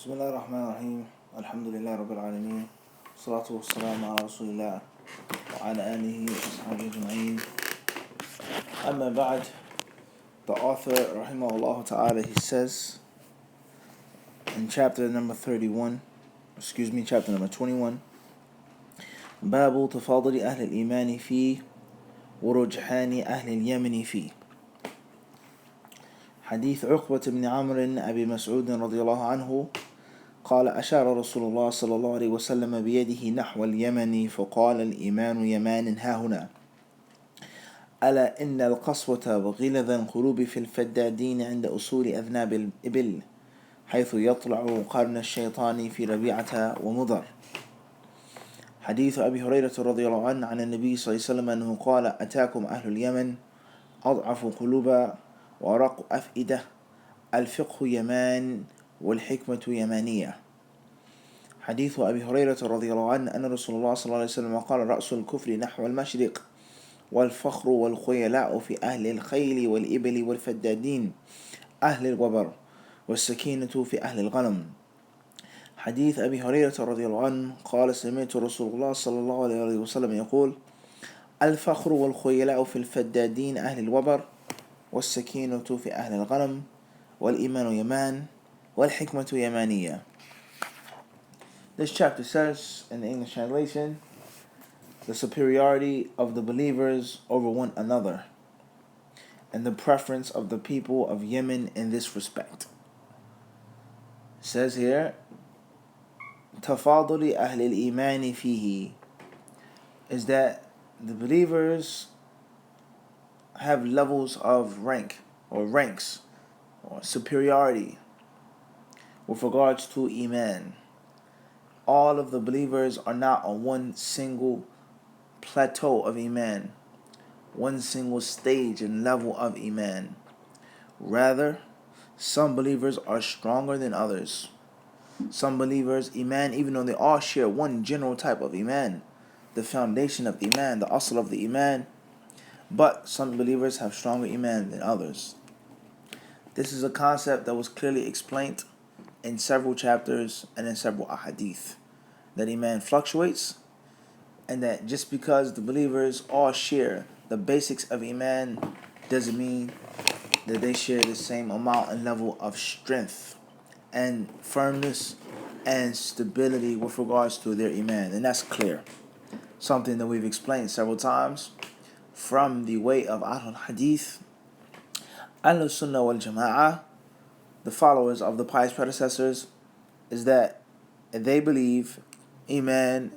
بسم الله الرحمن الرحيم. الحمد لله رب العالمين، والصلاة والسلام على رسول الله وعلى آله وصحبه أجمعين. أما بعد, the author rahimahullah ta'ala, he says in chapter number 21, باب تفاضل أهل الإيمان فيه ورجحان أهل اليمن فيه. حديث عقبة بن عمرو أبي مسعود رضي الله عنه قال: أشار رسول الله صلى الله عليه وسلم بيده نحو اليمن فقال: الإيمان يمان هاهنا، ألا إن القسوة وغلظ القلوب في الفدادين عند أصول أذناب الإبل، حيث يطلع قرن الشيطان في ربيعة ومضر. حديث أبي هريرة رضي الله عنه عن النبي صلى الله عليه وسلم أنه قال: أتاكم أهل اليمن أضعف قلوبا وأرق أفئدة، الفقه يمان والحكمة يمانية. حديث أبي هريرة رضي الله عنه أن رسول الله صلى الله عليه وسلم قال: رأس الكفر نحو المشرق، والفخر والخيلاء في أهل الخيل والإبل والفدادين أهل الوبر، والسكينة في أهل الغنم. حديث أبي هريرة رضي الله عنه قال: سمعت رسول الله صلى الله عليه وسلم يقول: الفخر والخيلاء في الفدادين أهل الوبر، والسكينة في أهل الغنم، والإيمان يمان والحكمة يمانية. This chapter says, in the English translation, the superiority of the believers over one another, and the preference of the people of Yemen in this respect. It says here, تفاضل أهل الإيمان فيه, is that the believers have levels of rank or ranks or superiority with regards to Iman. All of the believers are not on one single plateau of Iman, one single stage and level of Iman. Rather, some believers are stronger than others. Some believers, Iman, even though they all share one general type of Iman, the foundation of Iman, the asl of the Iman, but some believers have stronger Iman than others. This is a concept that was clearly explained in several chapters and in several hadith, that Iman fluctuates, and that just because the believers all share the basics of Iman doesn't mean that they share the same amount and level of strength and firmness and stability with regards to their Iman. And that's clear. Something that we've explained several times from the way of Ahlul Hadith, Ahlul Sunnah wal Jama'ah, the followers of the pious predecessors, is that they believe Iman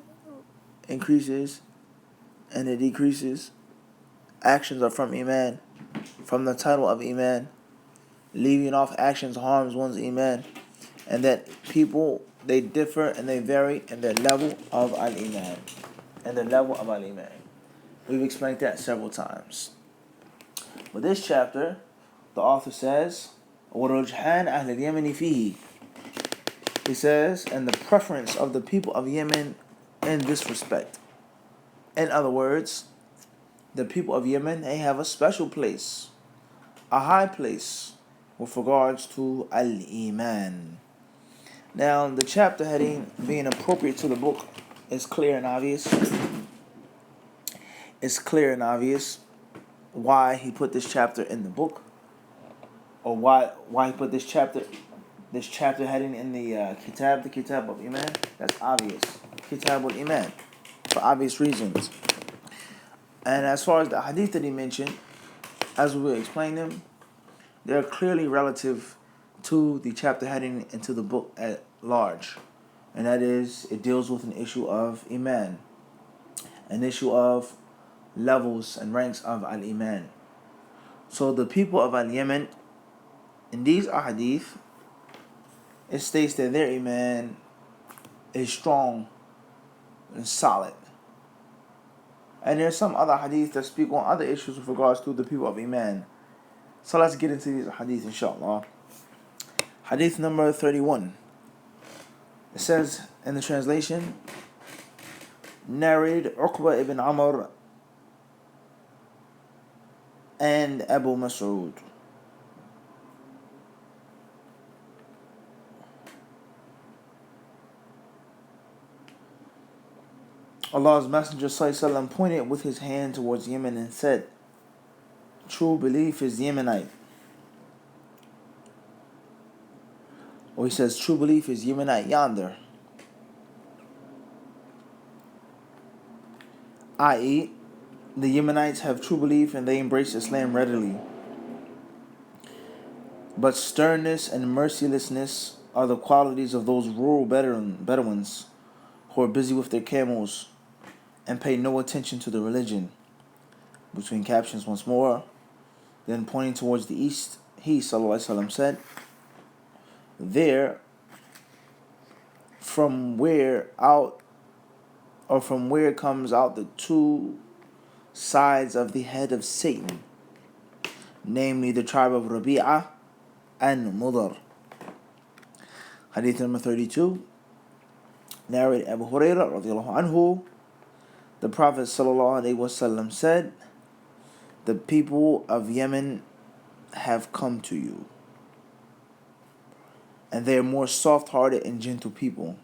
increases and it decreases. Actions are from Iman, from the title of Iman. Leaving off actions harms one's Iman. And that people, they differ and they vary in their level of Al-Iman. We've explained that several times. But this chapter, the author says, وَرُجْحَانَ أَهْلِ الْيَمَنِ فِيهِ. He says, and the preference of the people of Yemen in this respect. In other words, the people of Yemen, they have a special place, a high place with regards to Al-Iman. Now, the chapter heading being appropriate to the book is clear and obvious. It's clear and obvious why he put this chapter in the book, or why he put this chapter heading in the kitab of Iman. That's obvious. Kitab al-Iman, for obvious reasons. And as far as the hadith that he mentioned, as we will explain them, they're clearly relative to the chapter heading into the book at large. And that is, it deals with an issue of Iman, an issue of levels and ranks of Al-Iman. So the people of Al-Yemen, in these ahadith, it states that their Iman is strong and solid. And there's some other hadith that speak on other issues with regards to the people of Iman. So let's get into these hadith, inshallah. Hadith number 31. It says in the translation, narrated Uqba ibn Amr and Abu Mas'ud. Allah's Messenger ﷺ pointed with his hand towards Yemen and said, true belief is Yemenite. Or he says, true belief is Yemenite yonder. I.e., the Yemenites have true belief and they embrace Islam readily. But sternness and mercilessness are the qualities of those rural Bedouins who are busy with their camels and pay no attention to the religion. Between captions once more, then pointing towards the east, he ﷺ said, there, from where comes out the two sides of the head of Satan, namely the tribe of Rabi'ah and Mudar. Hadith number 32, narrated Abu Hurairah radiallahu anhu, the Prophet ﷺ said, the people of Yemen have come to you, and they are more soft-hearted and gentle people.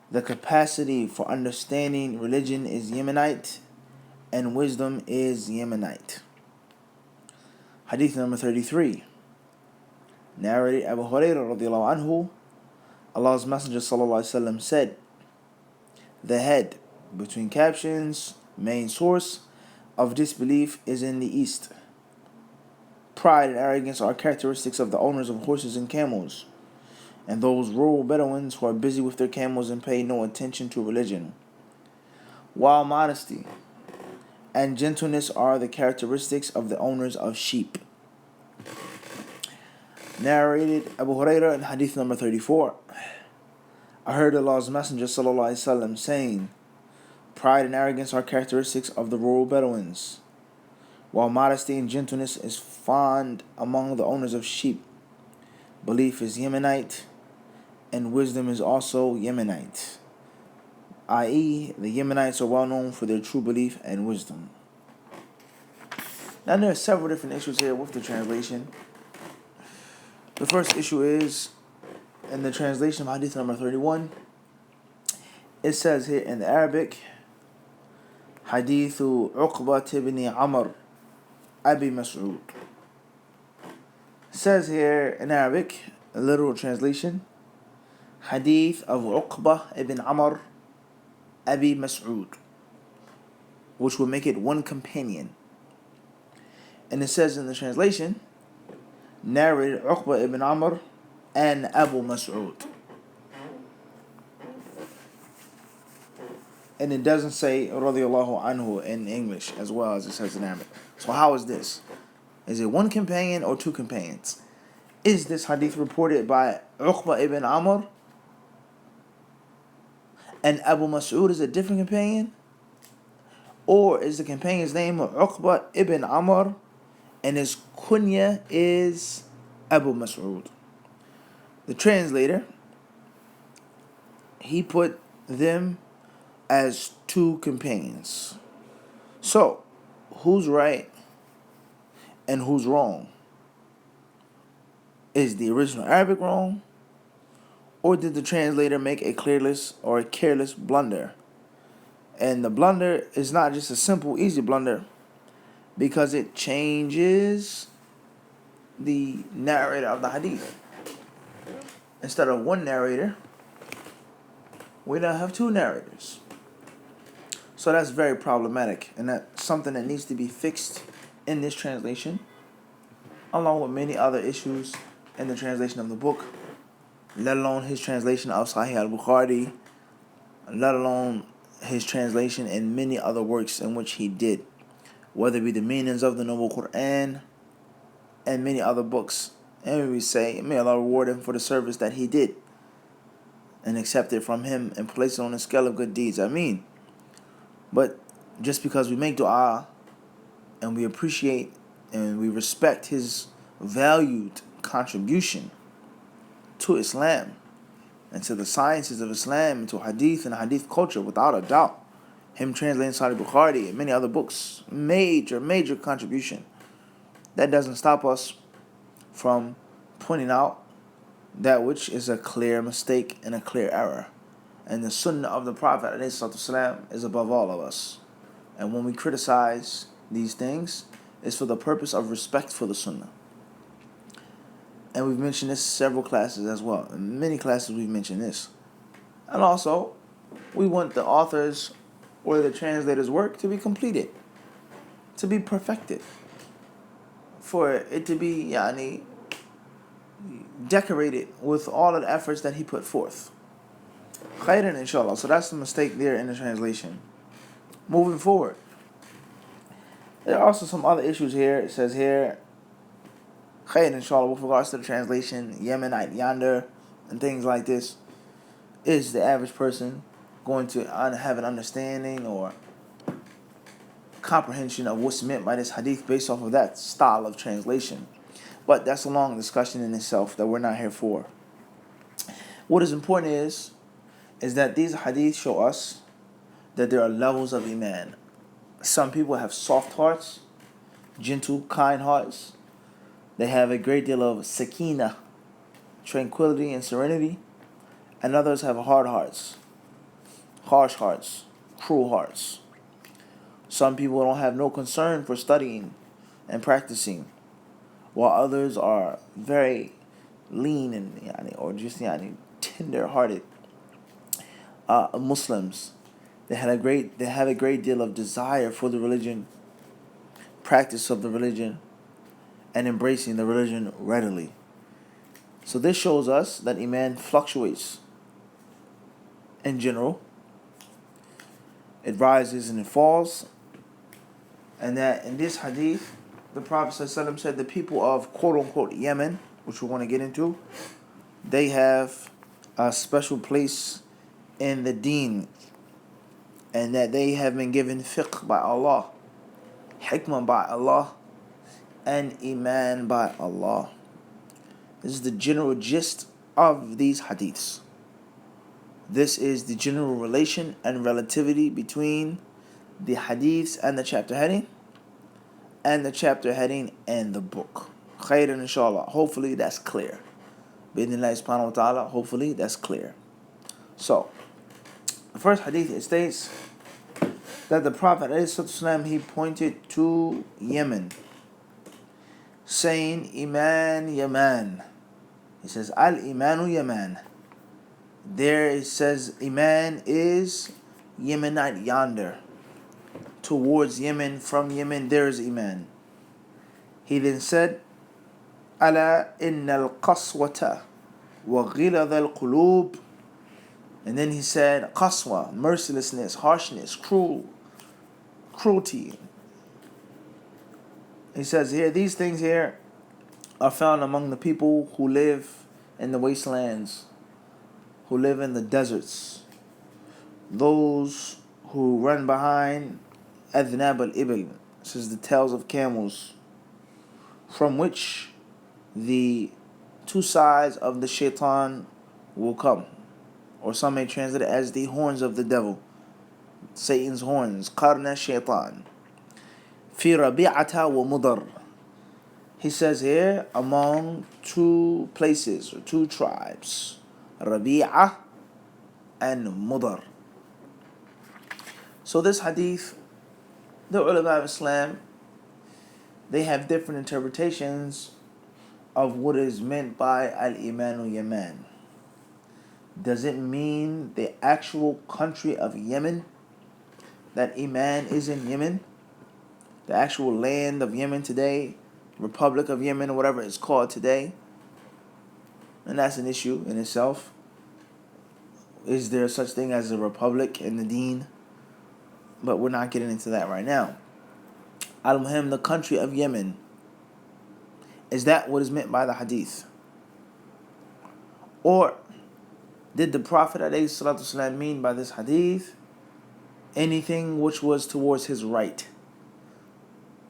The capacity for understanding religion is Yemenite, and wisdom is Yemenite. Hadith number 33, narrated Abu Hurairah radiallahu anhu, Allah's Messenger ﷺ said, the head, between captions, main source of disbelief is in the east. Pride and arrogance are characteristics of the owners of horses and camels, and those rural Bedouins who are busy with their camels and pay no attention to religion. While modesty and gentleness are the characteristics of the owners of sheep. Narrated Abu Hurairah in Hadith number 34, I heard Allah's Messenger ﷺ saying, pride and arrogance are characteristics of the rural Bedouins, while modesty and gentleness is found among the owners of sheep. Belief is Yemenite, and wisdom is also Yemenite, i.e., the Yemenites are well known for their true belief and wisdom. Now there are several different issues here with the translation. The first issue is, in the translation of Hadith number 31, it says here in the Arabic, Hadithu Uqba ibn Amr Abi Mas'ud. It says here in Arabic, a literal translation, Hadith of Uqba ibn Amr Abi Mas'ud, which will make it one companion. And it says in the translation, narrated Uqba ibn Amr and Abu Mas'ud. And it doesn't say radiyallahu anhu in English as well as it says in Arabic. So how is this? Is it one companion or two companions? Is this hadith reported by Uqba ibn Amr and Abu Mas'ud is a different companion? Or is the companion's name Uqba ibn Amr and his kunya is Abu Mas'ud? The translator, he put them as two companions. So, who's right and who's wrong? Is the original Arabic wrong? Or did the translator make a careless blunder? And the blunder is not just a simple, easy blunder, because it changes the narrator of the hadith. Instead of one narrator, we now have two narrators. So that's very problematic, and that's something that needs to be fixed in this translation, along with many other issues in the translation of the book, let alone his translation of Sahih al-Bukhari, let alone his translation in many other works in which he did, whether it be the meanings of the Noble Quran and many other books. And we say, may Allah reward him for the service that he did and accept it from him and place it on the scale of good deeds. But just because we make dua and we appreciate and we respect his valued contribution to Islam and to the sciences of Islam and to hadith and hadith culture, without a doubt, him translating Sahih Bukhari and many other books, major contribution. That doesn't stop us from pointing out that which is a clear mistake and a clear error. And the sunnah of the Prophet ﷺ is above all of us. And when we criticize these things, it's for the purpose of respect for the sunnah. And we've mentioned this several classes as well. In many classes we've mentioned this. And also, we want the authors or the translators' work to be completed, to be perfected, for it to be decorated with all of the efforts that he put forth. Khairan, inshallah. So that's the mistake there in the translation. Moving forward, there are also some other issues here. It says here, Khairan, inshallah, with regards to the translation, Yemenite yonder, and things like this. Is the average person going to have an understanding or comprehension of what's meant by this hadith based off of that style of translation? But that's a long discussion in itself that we're not here for. What is important is that these hadiths show us that there are levels of iman. Some people have soft hearts, gentle, kind hearts. They have a great deal of sakina, tranquility and serenity. And others have hard hearts, harsh hearts, cruel hearts. Some people don't have no concern for studying and practicing, while others are very lean and or just tender-hearted Muslims. They have a great deal of desire for the religion, practice of the religion, and embracing the religion readily. So this shows us that iman fluctuates. In general, it rises and it falls, and that in this hadith, the Prophet ﷺ said the people of quote-unquote Yemen, which we're going to get into, they have a special place in the deen, and that they have been given fiqh by Allah, hikmah by Allah, and iman by Allah. This is the general gist of these hadiths. This is the general relation and relativity between the hadiths and the chapter heading, and the chapter heading and the book. Khairan, inshallah. Hopefully that's clear. Bidnillah subhanahu wa ta'ala, hopefully that's clear. So, the first hadith, it states that the Prophet ﷺ, he pointed to Yemen, saying, Iman Yaman. He says, Al-Imanu Yaman. There it says Iman is Yemenite yonder. Towards Yemen, from Yemen, there is Iman. He then said, Ala inna al-qaswata wa ghilad al-qulub. And then he said, qaswa, mercilessness, harshness, cruelty. He says here, these things here are found among the people who live in the wastelands, who live in the deserts, those who run behind adhnab al-ibil, this is the tails of camels, from which the two sides of the shaitan will come, or some may translate it as the horns of the devil, Satan's horns, qarna shaitan, fi rabi'ata wa mudar. He says here, among two places or two tribes, Rabi'ah and Mudar. So this hadith, the ulama of Islam, they have different interpretations of what is meant by Al-Imanu Yaman. Does it mean the actual country of Yemen? That Iman is in Yemen? The actual land of Yemen today? Republic of Yemen, or whatever it's called today? And that's an issue in itself. Is there such thing as a republic in the deen? But we're not getting into that right now. Al-Muhim, the country of Yemen. Is that what is meant by the hadith? Or did the Prophet ﷺ mean by this hadith anything which was towards his right?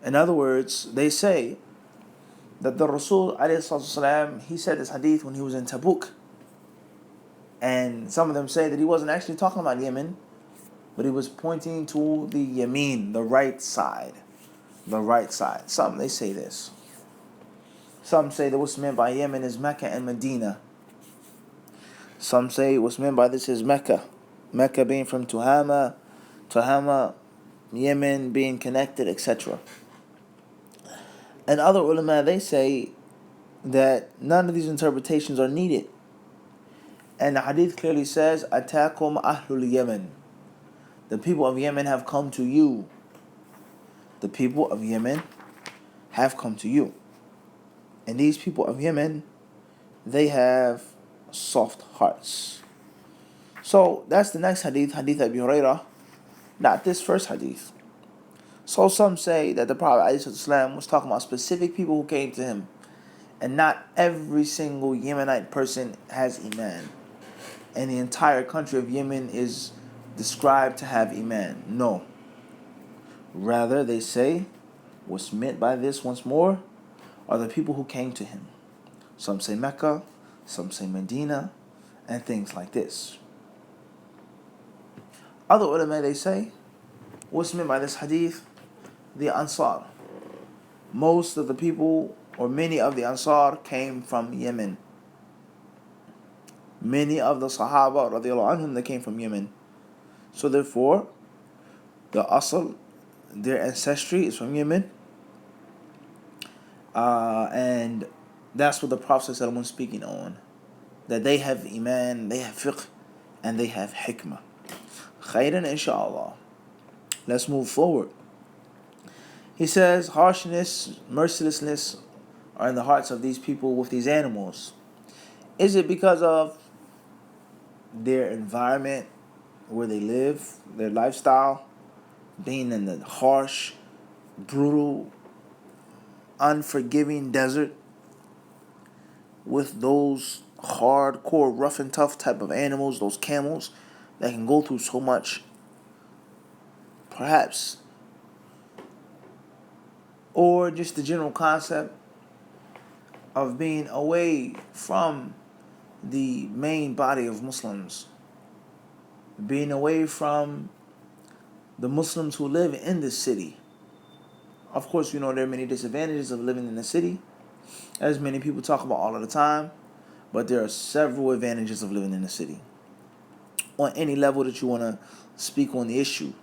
In other words, they say that the Rasul ﷺ, he said this hadith when he was in Tabuk. And some of them say that he wasn't actually talking about Yemen, but he was pointing to the Yamin, the right side. The right side. Some, they say this. Some say that what's meant by Yemen is Mecca and Medina. Some say what's meant by this is Mecca Mecca being from Tuhama, Yemen being connected, etc. And other ulama, they say that none of these interpretations are needed. And the hadith clearly says, Atakum ahlul Yemen. The people of Yemen have come to you. The people of Yemen have come to you. And these people of Yemen, they have soft hearts. So that's the next hadith, Hadith Abi Hurairah, not this first hadith. So some say that the Prophet ﷺ was talking about specific people who came to him, and not every single Yemenite person has Iman. And the entire country of Yemen is described to have Iman. No. Rather, they say, what's meant by this once more are the people who came to him. Some say Mecca, some say Medina, and things like this. Other ulama, they say, what's meant by this hadith? The Ansar. Most of the people, or many of the Ansar, came from Yemen. Many of the Sahaba, radiallahu anhum, they came from Yemen. So therefore, the Asl, their ancestry is from Yemen. And that's what the Prophet was speaking on. That they have Iman, they have fiqh, and they have hikmah. Khairan, inshallah. Let's move forward. He says, harshness, mercilessness are in the hearts of these people with these animals. Is it because of their environment, where they live, their lifestyle, being in the harsh, brutal, unforgiving desert with those hardcore, rough and tough type of animals, those camels that can go through so much? Perhaps. Or just the general concept of being away from the main body of Muslims, being away from the Muslims who live in the city. Of course, there are many disadvantages of living in the city, as many people talk about all of the time, but there are several advantages of living in the city. On any level that you want to speak on the issue,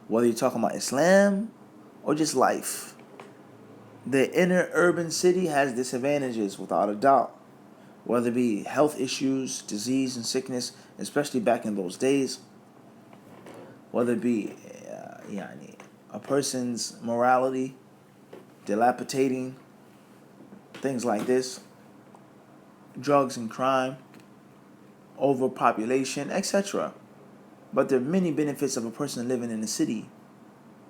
whether you're talking about Islam or just life. The inner urban city has disadvantages, without a doubt. Whether it be health issues, disease and sickness, especially back in those days. Whether it be a person's morality dilapidating, things like this. Drugs and crime, overpopulation, etc. But there are many benefits of a person living in the city.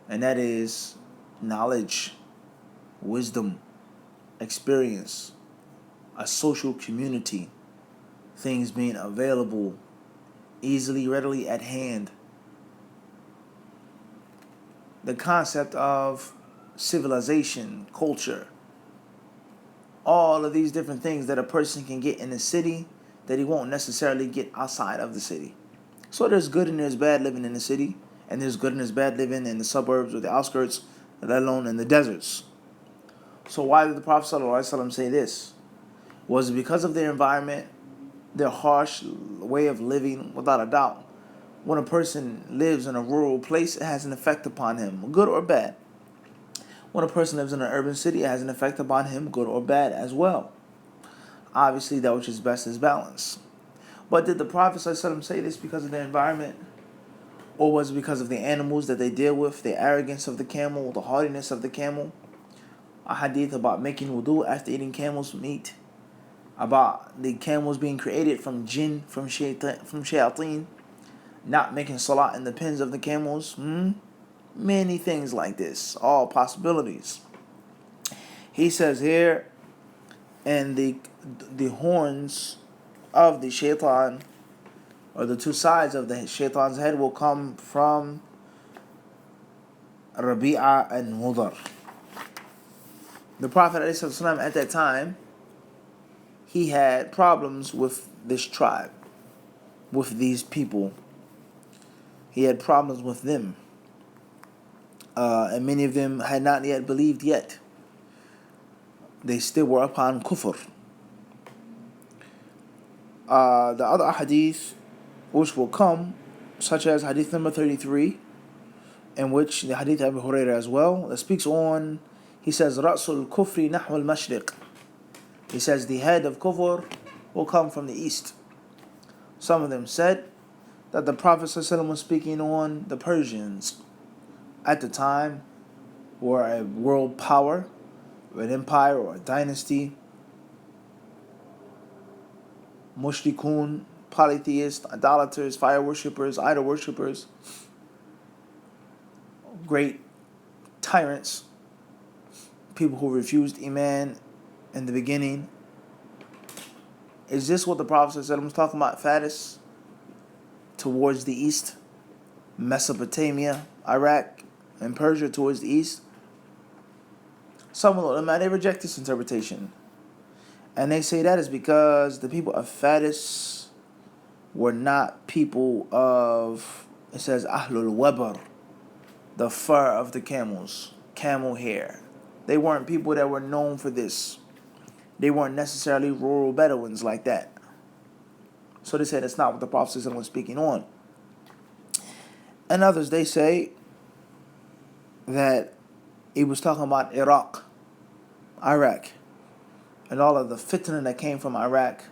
And that is knowledge, wisdom, experience, a social community, things being available, easily, readily at hand. The concept of civilization, culture, all of these different things that a person can get in the city that he won't necessarily get outside of the city. So there's good and there's bad living in the city, and there's good and there's bad living in the suburbs or the outskirts, let alone in the deserts. So why did the Prophet ﷺ say this? Was it because of their environment, their harsh way of living? Without a doubt. When a person lives in a rural place, it has an effect upon him, good or bad. When a person lives in an urban city, it has an effect upon him, good or bad as well. Obviously, that which is best is balance. But did the Prophet ﷺ say this because of their environment? Or was it because of the animals that they deal with, the arrogance of the camel, the haughtiness of the camel? A hadith about making wudu after eating camel's meat, about the camels being created from jinn, from shayateen, not making salat in the pens of the camels. Many things like this, all possibilities. He says here, and the horns of the shaitan, or the two sides of the shaitan's head, will come from Rabi'a and Mudar. The Prophet ﷺ at that time, he had problems with this tribe, with these people. He had problems with them. And many of them had not yet believed yet. They still were upon kufr. The other hadith, which will come, such as Hadith number 33, in which the Hadith of Abu Hurairah as well, that speaks on, he says, Ra'sul Kufri Nahwal Mashriq. He says, the head of Kufr will come from the east. Some of them said that the Prophet ﷺ was speaking on the Persians at the time, were a world power, an empire or a dynasty. Mushrikun, polytheists, idolaters, fire worshippers, idol worshippers, great tyrants, people who refused Iman in the beginning. Is this what the Prophet ﷺ was talking about? Faris towards the east, Mesopotamia, Iraq, and Persia towards the east? Some of the ulama, they reject this interpretation. And they say that is because the people of Faris were not people of, it says, Ahlul Wabar, the fur of the camels, camel hair. They weren't people that were known for this. They weren't necessarily rural Bedouins like that. So they said it's not what the Prophet ﷺ was speaking on. And others, they say that he was talking about Iraq, and all of the fitna that came from Iraq,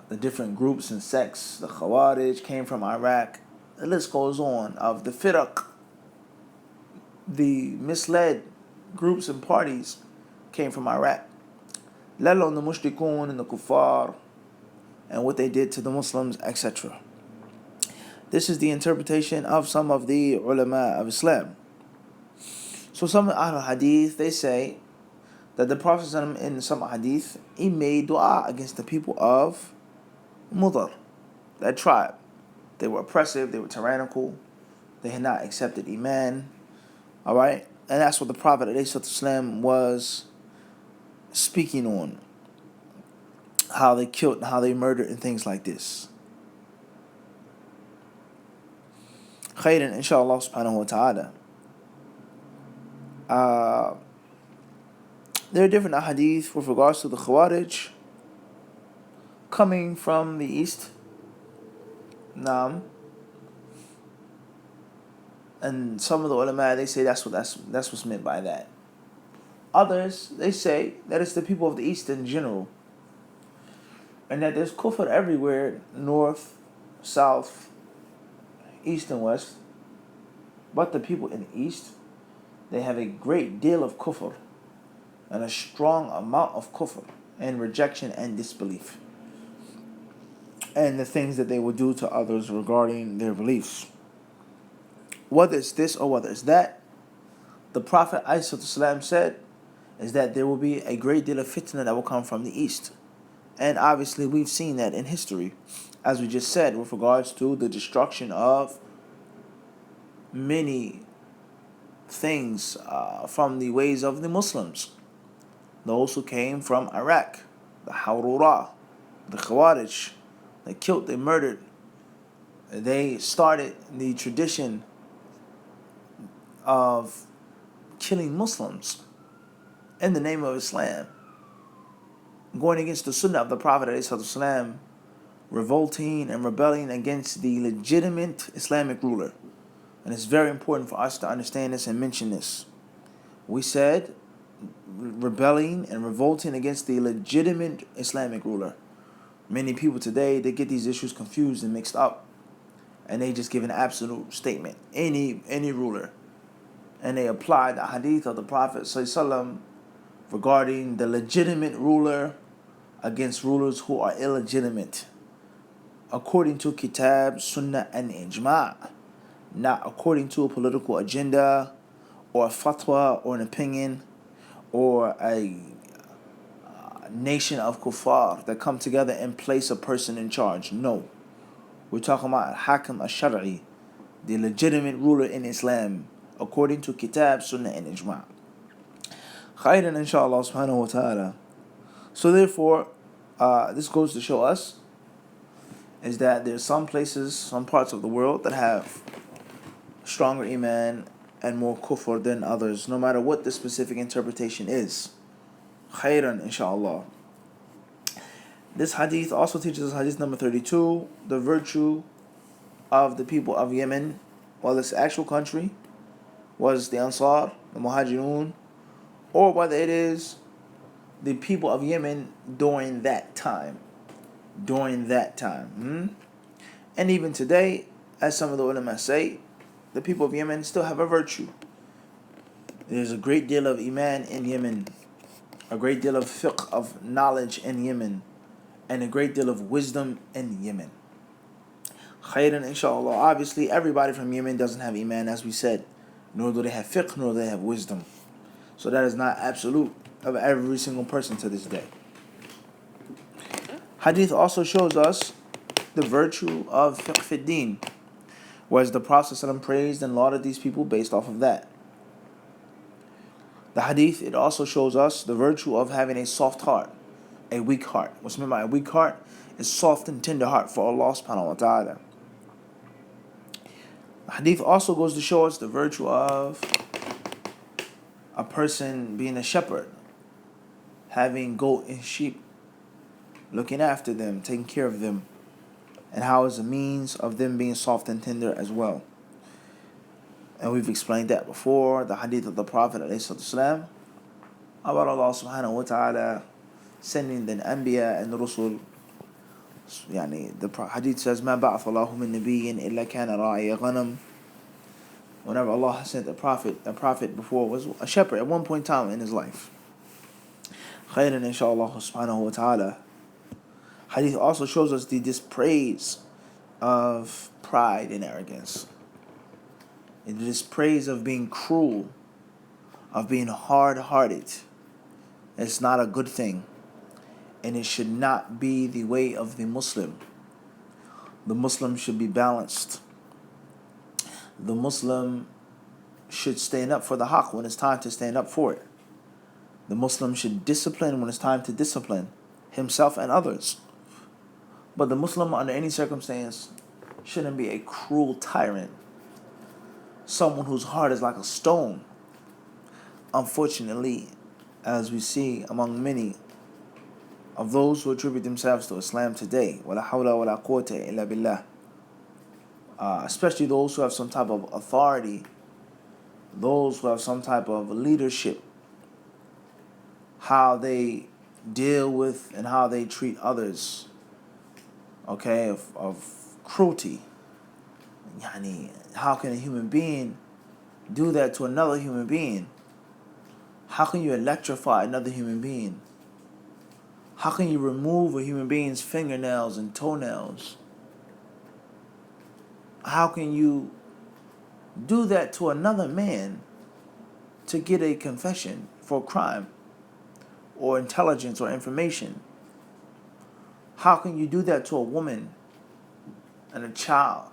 the different groups and sects, the Khawarij came from Iraq. The list goes on of the firaq, the misled groups and parties came from Iraq. Let alone the mushrikun and the kuffar and what they did to the Muslims, etc. This is the interpretation of some of the ulama of Islam. So some Ahl Hadith, they say that the Prophet ﷺ in some Hadith, he made dua against the people of Mudar, that tribe. They were oppressive, they were tyrannical, they had not accepted Iman. Alright? And that's what the Prophet ﷺ was speaking on. How they killed and how they murdered and things like this. Khairan, inshallah subhanahu wa ta'ala. There are different ahadith with regards to the Khawarij coming from the east. Naam. And some of the ulama, they say that's what's meant by that. Others, they say that it's the people of the east in general. And that there's kufr everywhere, north, south, east and west. But the people in the east, they have a great deal of kufr and a strong amount of kufr and rejection and disbelief, and the things that they will do to others regarding their beliefs. Whether it's this or whether it's that, the Prophet ﷺ said is that there will be a great deal of fitna that will come from the east. And obviously we've seen that in history, as we just said, with regards to the destruction of many things from the ways of the Muslims. Those who came from Iraq, the Hawrura, the Khawarij, they killed, they murdered. They started the tradition of killing Muslims in the name of Islam, going against the Sunnah of the Prophet ﷺ, revolting and rebelling against the legitimate Islamic ruler. And it's very important for us to understand this and mention this. We said rebelling and revolting against the legitimate Islamic ruler. Many people today, they get these issues confused and mixed up, and they just give an absolute statement, any ruler, and they apply the hadith of the Prophet ﷺ regarding the legitimate ruler against rulers who are illegitimate, according to Kitab, Sunnah, and Ijma', not according to a political agenda or a fatwa or an opinion or a nation of kuffar that come together and place a person in charge. No. We're talking about Hakim al-Shar'i, the legitimate ruler in Islam, according to Kitab, Sunnah, and Ijma'. Khairan, inshallah subhanahu wa ta'ala. So therefore, this goes to show us is that there's some places, some parts of the world that have stronger iman and more kufr than others, no matter what the specific interpretation is. Khairan, inshallah. This hadith also teaches us, hadith number 32, the virtue of the people of Yemen, while this actual country was the Ansar, the Muhajirun, or whether it is the people of Yemen during that time. During that time. And even today, as some of the ulama say, the people of Yemen still have a virtue. There's a great deal of iman in Yemen, a great deal of fiqh, of knowledge in Yemen, and a great deal of wisdom in Yemen. Khairan, inshallah. Obviously, everybody from Yemen doesn't have iman, as we said, nor do they have fiqh, nor do they have wisdom. So that is not absolute of every single person to this day. Hadith also shows us the virtue of fiqh fi din, whereas the Prophet ﷺ praised and lauded these people based off of that. The hadith, it also shows us the virtue of having a soft heart, a weak heart. What's meant by a weak heart is soft and tender heart for Allah subhanahu wa ta'ala. The hadith also goes to show us the virtue of a person being a shepherd, having goat and sheep, looking after them, taking care of them, and how is a means of them being soft and tender as well. And we've explained that before, the hadith of the Prophet ﷺ about Allah subhanahu wa ta'ala sending the Anbiya and the Rusul. The hadith says, مَا بَعَثَ اللَّهُ مِن نَبِيٍّ إِلَّا كَانَ رَاعِيَ غَنَمٍ. Whenever Allah sent a prophet before was a shepherd at one point in time in his life. Khairan, inshallah subhanahu wa ta'ala. Hadith also shows us the dispraise of pride and arrogance. The dispraise of being cruel, of being hard-hearted. It's not a good thing. And it should not be the way of the Muslim. The Muslim should be balanced. The Muslim should stand up for the haqq when it's time to stand up for it. The Muslim should discipline when it's time to discipline himself and others. But the Muslim, under any circumstance, shouldn't be a cruel tyrant. Someone whose heart is like a stone. Unfortunately, as we see among many of those who attribute themselves to Islam today, وَلَا حَوْلَ وَلَا قُوَّةَ إِلَّا بِاللَّهِ, especially those who have some type of authority, those who have some type of leadership, how they deal with and how they treat others, of cruelty. How can a human being do that to another human being? How can you electrify another human being? How can you remove a human being's fingernails and toenails? How can you do that to another man to get a confession for a crime or intelligence or information? How can you do that to a woman and a child?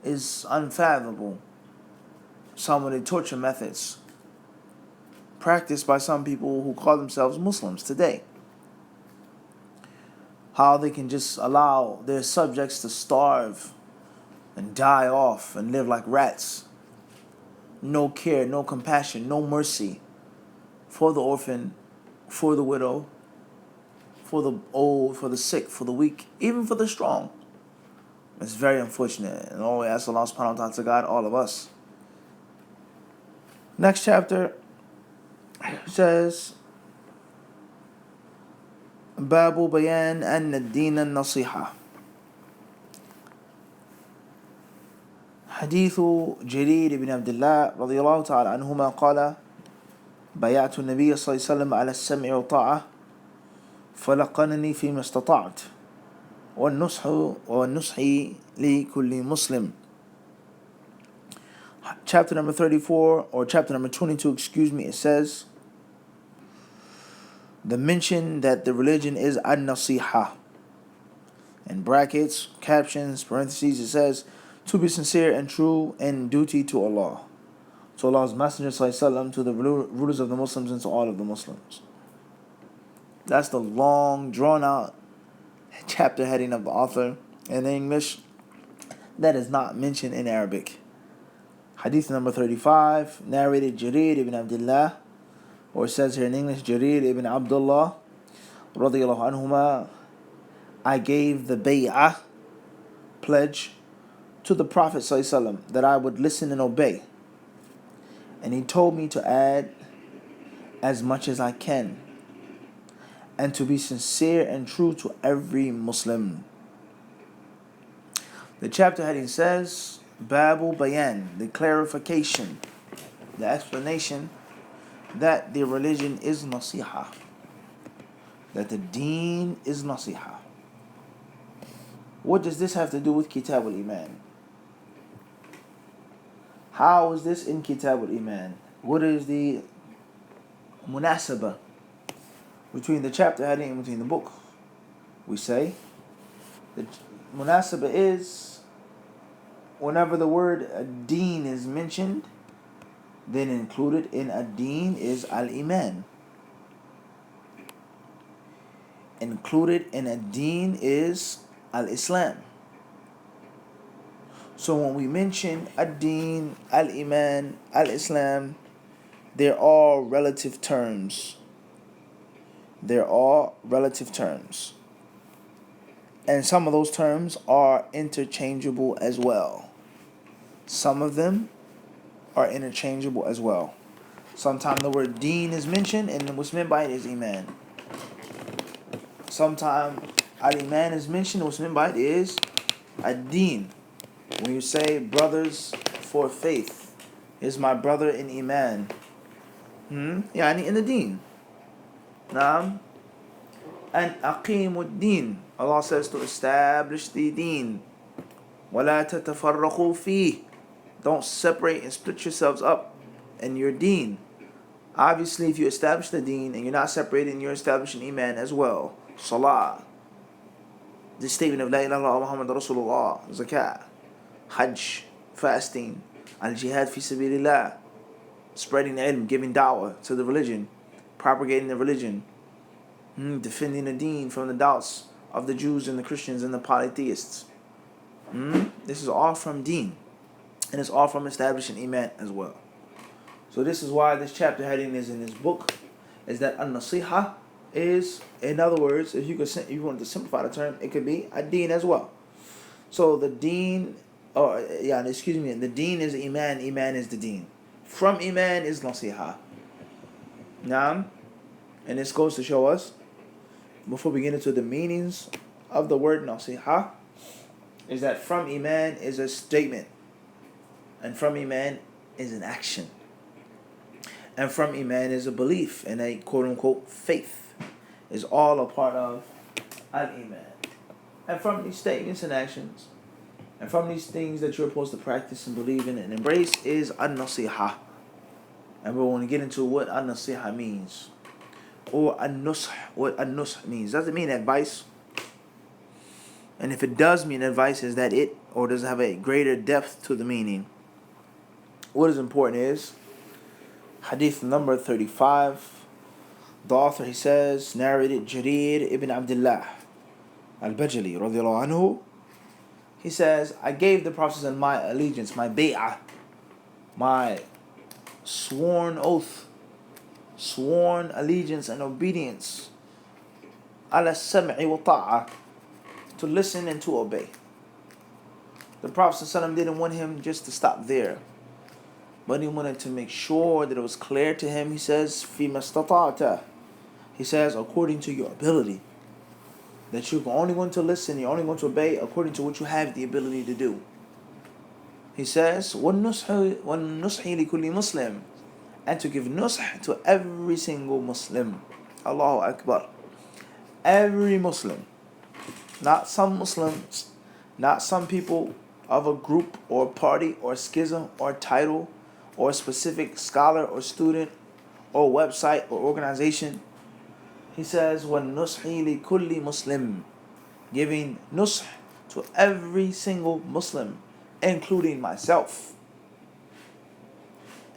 Is unfathomable. Some of the torture methods practiced by some people who call themselves Muslims today. How they can just allow their subjects to starve and die off and live like rats. No care, no compassion, no mercy for the orphan, for the widow, for the old, for the sick, for the weak, even for the strong. It's very unfortunate. And all we ask Allah subhanahu wa ta'ala to guide all of us. Next chapter says, Babu Bayan an ad-din an-nasiha. حديث جرير بن عبد الله رضي الله تعالى عنهما قال بايعت النبي صلى الله عليه وسلم على السمع والطاعة فلقنني فيما استطعت والنصح لكل مسلم. Chapter number 34, or chapter number 22, it says, the mention that the religion is an-nasiha. In brackets, captions, parentheses, it says, to be sincere and true in duty to Allah, to Allah's Messenger ﷺ, to the rulers of the Muslims, and to all of the Muslims. That's the long, drawn-out chapter heading of the author in English that is not mentioned in Arabic. Hadith number 35, narrated Jarir ibn Abdullah, or it says here in English, Jarir ibn Abdullah, radiyallahu anhuma, I gave the bay'ah, pledge to the Prophet ﷺ that I would listen and obey. And he told me to add as much as I can and to be sincere and true to every Muslim. The chapter heading says, Babu Bayan, the clarification, the explanation that the religion is nasiha, that the deen is nasiha. What does this have to do with Kitab al-Iman? How is this in Kitab al-Iman? What is the munasabah between the chapter heading and between the book? We say the munasabah is whenever the word deen is mentioned, then included in ad-deen is al-Iman. Included in ad-deen is al-Islam. So when we mention ad-deen, al-Iman, al-Islam, they're all relative terms. They're all relative terms. And some of those terms are interchangeable as well. Some of them are interchangeable as well. Sometimes the word deen is mentioned and what's meant by it is Iman. Sometimes al-Iman is mentioned and what's meant by it is ad-deen. When you say brothers for faith, is my brother in Iman. Yani in the deen. Naam. And aqimu ad-deen. Allah says to establish the deen. وَلَا تَتَفَرَّقُوا فِيهِ. Don't separate and split yourselves up in your deen. Obviously, if you establish the deen and you're not separating, you're establishing Iman as well. Salah. The statement of La ilaha illallah Muhammad Rasulullah. Zakat. Hajj. Fasting. Al-jihad fi sabilillah. Spreading ilm, giving da'wah to the religion. Propagating the religion. Defending the deen from the doubts of the Jews and the Christians and the polytheists. This is all from deen. And it's all from establishing Iman as well. So this is why this chapter heading is in this book, is that an-nasiha is, in other words, if you want to simplify the term, it could be a deen as well. So the deen, the deen is Iman, Iman is the deen. From Iman is nasiha. Naam. And this goes to show us, before we get into the meanings of the word nasiha, is that from Iman is a statement. And from Iman is an action. And from Iman is a belief and a quote-unquote faith. Is all a part of al-Iman. And from these statements and actions, and from these things that you're supposed to practice and believe in and embrace, is an-nasiha. And we're going to get into what an-nasiha means. Or an-nush, what an-nush means. Does it mean advice? And if it does mean advice, is that it? Or does it have a greater depth to the meaning? What is important is Hadith number 35. The author, he says, narrated Jarir ibn Abdullah al-Bajali radiyallahu anhu. He says, I gave the Prophet my allegiance, my bay'ah, my sworn oath, sworn allegiance and obedience, ala sam'i wa ta'a, to listen and to obey. The Prophet didn't want him just to stop there, but he wanted to make sure that it was clear to him. He says, فِيمَا اسْتَطَعْتَ. He says, according to your ability. That you're only going to listen, you're only going to obey according to what you have the ability to do. He says, وَالنُّصْحِ لِكُلِّ Muslim. And to give nusх to every single Muslim. Allahu Akbar. Every Muslim. Not some Muslims. Not some people of a group or party or schism or title or specific scholar or student or website or organization. He says, وَالنُّصْحِ لِكُلِّ Muslim. Giving nusх to every single Muslim, including myself.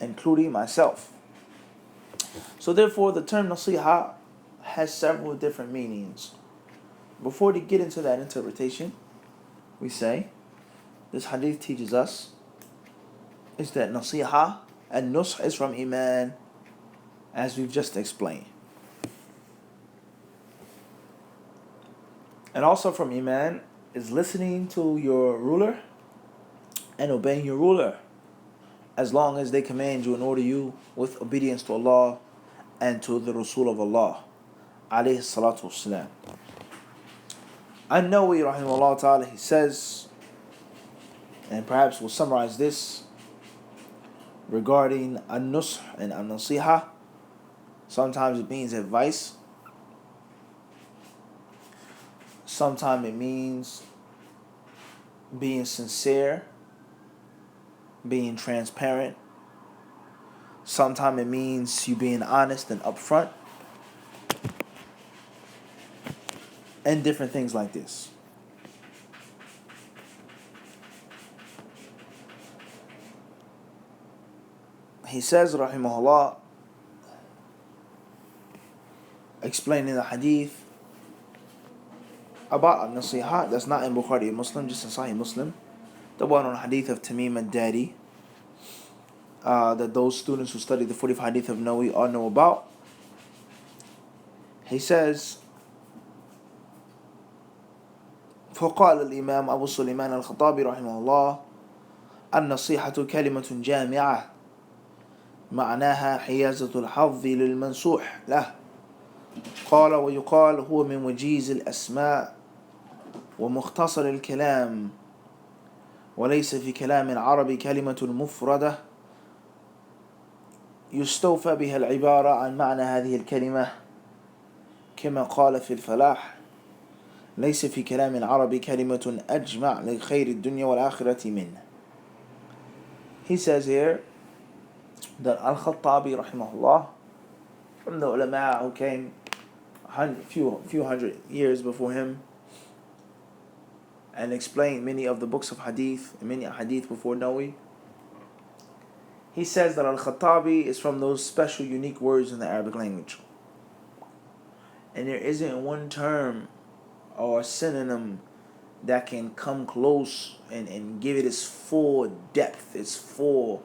Including myself. So therefore, the term nasiha has several different meanings. Before we get into that interpretation, we say, this hadith teaches us is that nasiha and nusх is from Iman, as we've just explained. And also from Iman is listening to your ruler and obeying your ruler, as long as they command you and order you with obedience to Allah and to the Rasul of Allah, alayhi salatu wasalam. An-Nawawi rahimahullah ta'ala, he says, and perhaps we'll summarize this regarding an-nush and an-nasiha. Sometimes it means advice. Sometimes it means being sincere, being transparent. Sometimes it means you being honest and upfront. And different things like this. He says, rahimahullah, explaining the hadith about al-nasiha that's not in Bukhari Muslim, just in Sahih Muslim, the one on hadith of Tamim al-Dari, that those students who study the 40th hadith of Nawawi all know about. He says, فقال الإمام أبو سليمان الخطابي رحمه الله: النصيحة كلمة جامعة معناها حيازة الحظ للمنصوح له. قال ويقال هو من وجيز الأسماء ومختصر الكلام، وليس في كلام العرب كلمة مفردة يستوفى بها العبارة عن معنى هذه الكلمة، كما قال في الفلاح: ليس في كلام العرب كلمة أجمع لخير الدنيا والآخرة منه. He says here that Al-Khattabi rahimahullah, from the ulama who came a few hundred years before him and explained many of the books of hadith, many hadith before Nawawi, he says that Al-Khattabi is from those special unique words in the Arabic language, and there isn't one term or synonym that can come close and give it its full depth, its full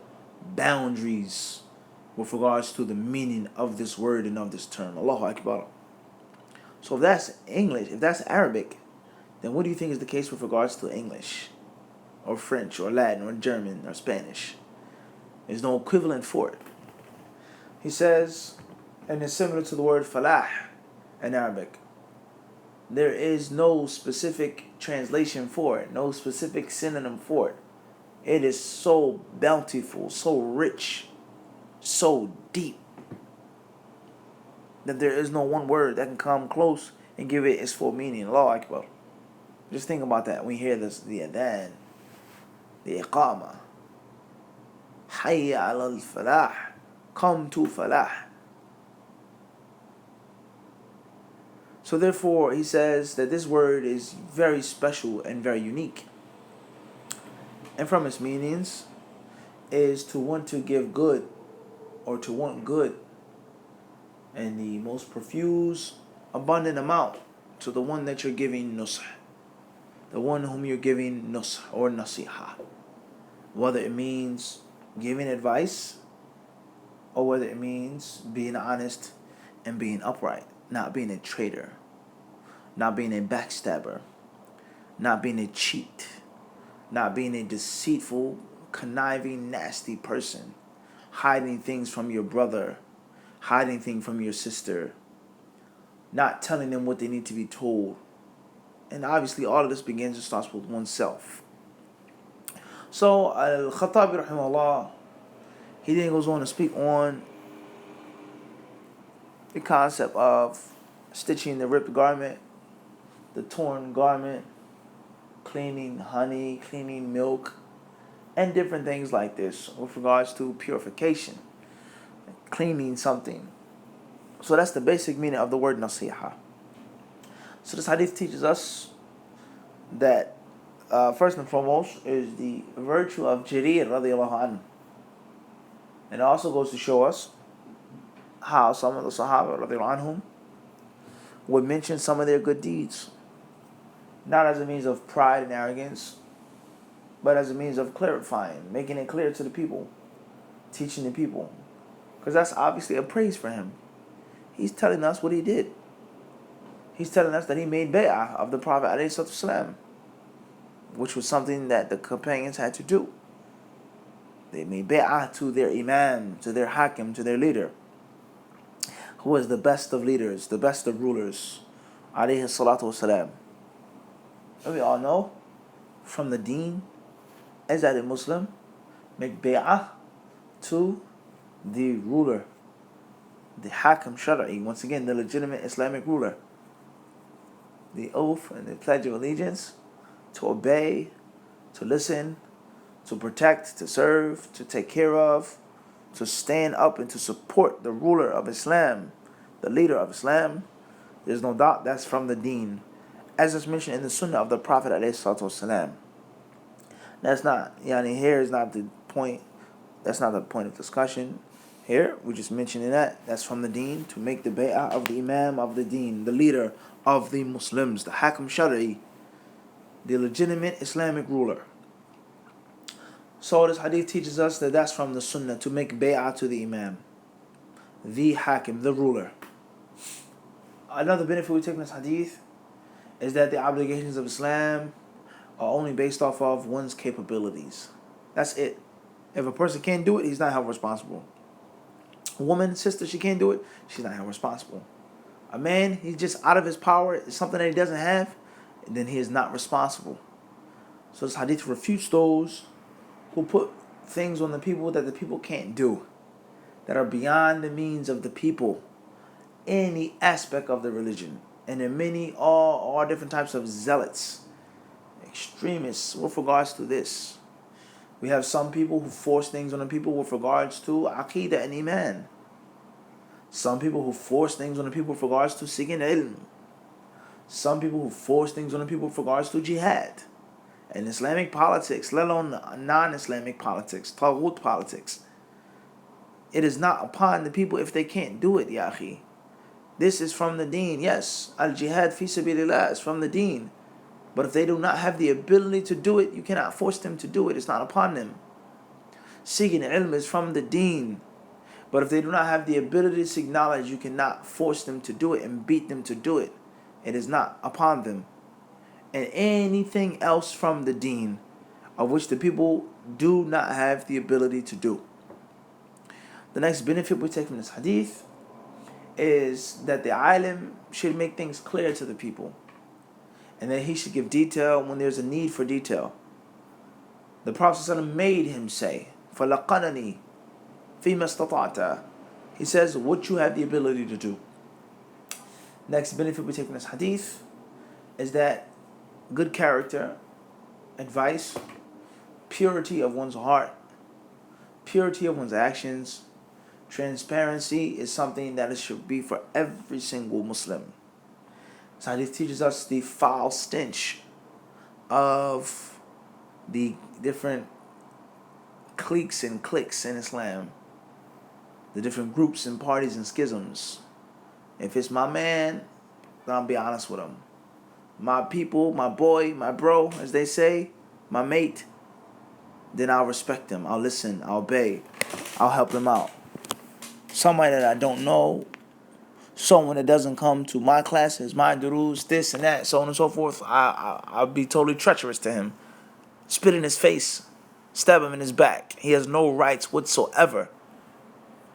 boundaries with regards to the meaning of this word and of this term. Allahu Akbar. So if that's English, if that's Arabic, then what do you think is the case with regards to English or French or Latin or German or Spanish? There's no equivalent for it. He says, and it's similar to the word falah in Arabic. There is no specific translation for it, no specific synonym for it. It is so bountiful, so rich, so deep, that there is no one word that can come close and give it its full meaning. Allahu Akbar. Just think about that when you hear this, the adhan, the iqama. Hayya ala al-falah. Come to falah. So therefore, he says that this word is very special and very unique. And from its meanings is to want to give good or to want good in the most profuse, abundant amount to the one that you're giving nush, the one whom you're giving nush or nasiha. Whether it means giving advice or whether it means being honest and being upright. Not being a traitor, not being a backstabber, not being a cheat, not being a deceitful, conniving, nasty person, hiding things from your brother, hiding things from your sister, not telling them what they need to be told. And obviously all of this begins and starts with oneself. So Al-Khattabi rahimahullah, he then goes on to speak on the concept of stitching the ripped garment, the torn garment, cleaning honey, cleaning milk, and different things like this with regards to purification, cleaning something. So that's the basic meaning of the word nasiha. So this hadith teaches us that first and foremost is the virtue of Jarir radiallahu anhu. And it also goes to show us how some of the Sahaba radiallahu anhum would mention some of their good deeds, not as a means of pride and arrogance, but as a means of clarifying, making it clear to the people, teaching the people, because that's obviously a praise for him. He's telling us what he did. He's telling us that he made bay'ah of the Prophet ﷺ. which was something that the companions had to do. They made bay'ah to their imam, to their hakim, to their leader, who was the best of leaders, the best of rulers, alayhi salatu wasalam. And we all know from the deen, as that a Muslim, make bay'ah to the ruler, the hakim shar'i, once again, the legitimate Islamic ruler. The oath and the pledge of allegiance to obey, to listen, to protect, to serve, to take care of, to stand up and to support the ruler of Islam, the leader of Islam. There's no doubt that's from the deen, as is mentioned in the sunnah of the Prophet ﷺ. That's not, here is not the point, that's not the point of discussion. Here, we're just mentioning that's from the deen, to make the bay'ah of the imam of the deen, the leader of the Muslims, the hakim shar'i, the legitimate Islamic ruler. So this hadith teaches us that that's from the sunnah, to make bay'ah to the imam, the hakim, the ruler. Another benefit we take from this hadith is that the obligations of Islam are only based off of one's capabilities. That's it. If a person can't do it, he's not held responsible. A woman, sister, she can't do it, she's not held responsible. A man, he's just out of his power, it's something that he doesn't have, and then he is not responsible. So this hadith refutes those who put things on the people that the people can't do, that are beyond the means of the people, any aspect of the religion. And there are many, all different types of zealots, extremists with regards to this. We have some people who force things on the people with regards to aqidah and iman. Some people who force things on the people with regards to seeking ilm. Some people who force things on the people with regards to jihad and Islamic politics, let alone non-Islamic politics, taghut politics. It is not upon the people if they can't do it, ya akhi. This is from the deen. Yes, al-jihad fi sabilillah is from the deen. But if they do not have the ability to do it, you cannot force them to do it. It's not upon them. Seeking ilm is from the deen. But if they do not have the ability to seek knowledge, you cannot force them to do it and beat them to do it. It is not upon them. And anything else from the deen, of which the people do not have the ability to do. The next benefit we take from this hadith is that the alim should make things clear to the people, and that he should give detail when there's a need for detail. The Prophet ﷺ made him say, فَلَقَنَنِي فِيمَا اسْتَطَعْتَ. He says, what you have the ability to do. Next benefit we take from this hadith is that good character, advice, purity of one's heart, purity of one's actions, transparency is something that it should be for every single Muslim. So hadith teaches us the foul stench of the different cliques and cliques in Islam, the different groups and parties and schisms. If it's my man, then I'll be honest with him. My people, my boy, my bro, as they say, my mate, then I'll respect him, I'll listen, I'll obey, I'll help him out. Somebody that I don't know, someone that doesn't come to my classes, my durus, this and that, so on and so forth, I'll be totally treacherous to him. Spit in his face, stab him in his back. He has no rights whatsoever.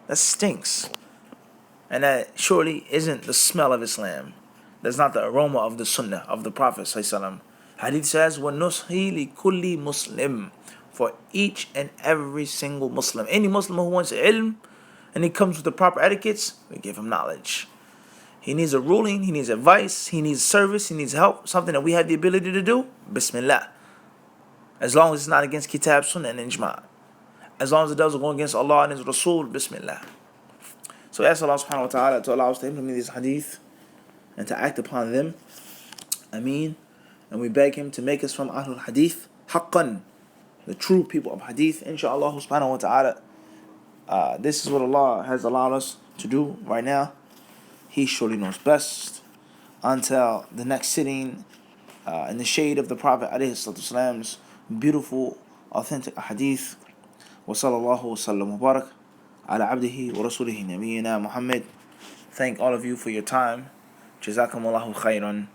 That stinks. And that surely isn't the smell of Islam. That's not the aroma of the sunnah of the Prophet ﷺ. Hadith says, وَنُصْحِي لِكُلِّ Muslim. For each and every single Muslim. Any Muslim who wants ilm, and he comes with the proper etiquettes, we give him knowledge. He needs a ruling, he needs advice, he needs service, he needs help, something that we have the ability to do, Bismillah. As long as it's not against Kitab, Sunnah, and Ijma'. As long as it doesn't go against Allah and His Rasul, Bismillah. So we ask Allah subhanahu wa ta'ala to allow us to implement these hadith and to act upon them. Ameen. And we beg Him to make us from Ahlul Hadith, haqqan, the true people of hadith, inshaAllah subhanahu wa ta'ala. This is what Allah has allowed us to do right now. He surely knows best. Until the next sitting in the shade of the Prophet ﷺ's beautiful, authentic hadith. Wa sallallahu wa sallam wa barak ala abdihi wa rasulihi nabiyyina Muhammad. Thank all of you for your time. Jazakumullahu khairan.